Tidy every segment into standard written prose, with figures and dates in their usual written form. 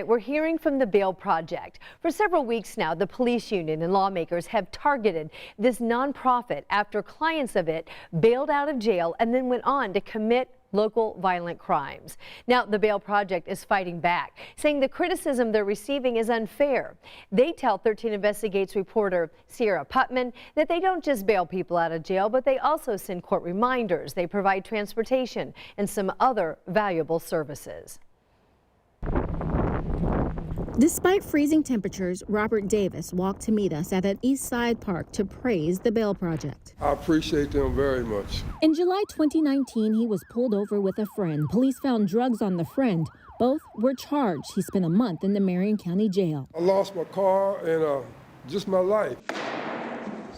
We're hearing from the Bail Project. For several weeks now, the police union and lawmakers have targeted this nonprofit after clients of it bailed out of jail and then went on to commit local violent crimes. Now, the Bail Project is fighting back, saying the criticism they're receiving is unfair. They tell 13 Investigates reporter Sierra Putman that they don't just bail people out of jail, but they also send court reminders. They provide transportation and some other valuable services. Despite freezing temperatures, Robert Davis walked to meet us at an East Side park to praise the Bail Project. I appreciate them very much. In July 2019, he was pulled over with a friend. Police found drugs on the friend. Both were charged. He spent a month in the Marion County jail. I lost my car and just my life.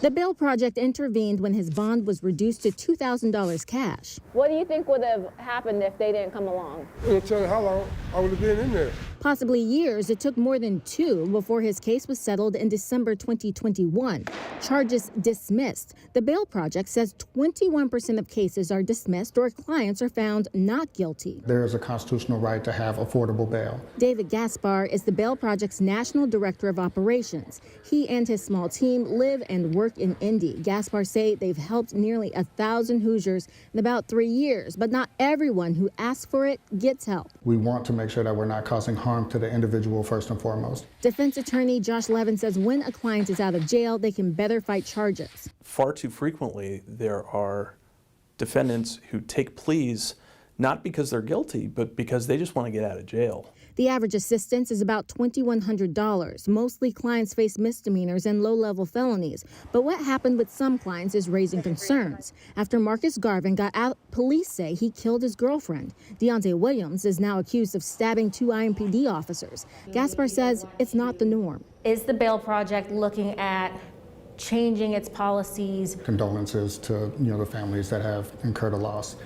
The Bail Project intervened when his bond was reduced to $2,000 cash. What do you think would have happened if they didn't come along? I'll tell you how long I would have been in there. Possibly years. It took more than 2 before his case was settled in December 2021. Charges dismissed. The Bail Project says 21% of cases are dismissed or clients are found not guilty. There is a constitutional right to have affordable bail. David Gaspar is the Bail Project's National Director of Operations. He and his small team live and work in Indy. Gaspar say they've helped nearly 1,000 Hoosiers in about 3 years, but not everyone who asks for it gets help. We want to make sure that we're not causing harm to the individual first and foremost. Defense attorney Josh Levin says when a client is out of jail, they can better fight charges. Far too frequently, there are defendants who take pleas not because they're guilty, but because they just want to get out of jail. The average assistance is about $2,100. Mostly clients face misdemeanors and low-level felonies. But what happened with some clients is raising concerns. After Marcus Garvin got out, police say he killed his girlfriend. Deontay Williams is now accused of stabbing 2 IMPD officers. Gaspar says it's not the norm. Is the Bail Project looking at changing its policies? Condolences to the families that have incurred a loss.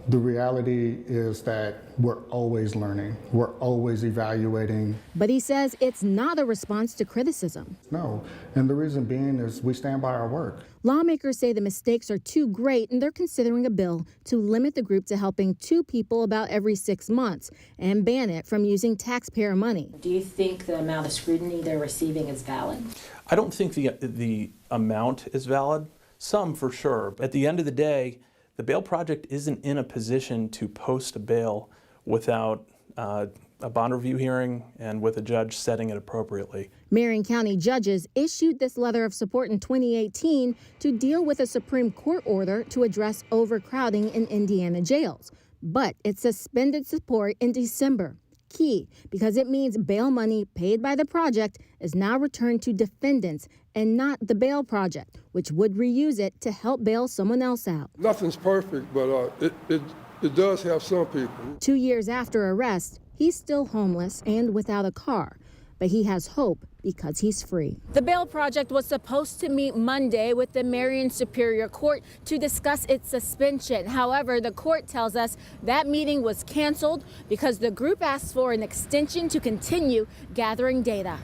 The reality is that we're always learning. We're always evaluating. But he says it's not a response to criticism. No, and the reason being is we stand by our work. Lawmakers say the mistakes are too great and they're considering a bill to limit the group to helping 2 people about every 6 months and ban it from using taxpayer money. Do you think the amount of scrutiny they're receiving is valid? I don't think the amount is valid. Some for sure. At the end of the day, the Bail Project isn't in a position to post a bail without a bond review hearing and with a judge setting it appropriately. Marion County judges issued this letter of support in 2018 to deal with a Supreme Court order to address overcrowding in Indiana jails. But it suspended support in December. Key, because it means bail money paid by the project is now returned to defendants and not the Bail Project, which would reuse it to help bail someone else out. Nothing's perfect, but it does help some people. 2 years after arrest, he's still homeless and without a car, but he has hope because he's free. The Bail Project was supposed to meet Monday with the Marion Superior Court to discuss its suspension. However, the court tells us that meeting was canceled because the group asked for an extension to continue gathering data.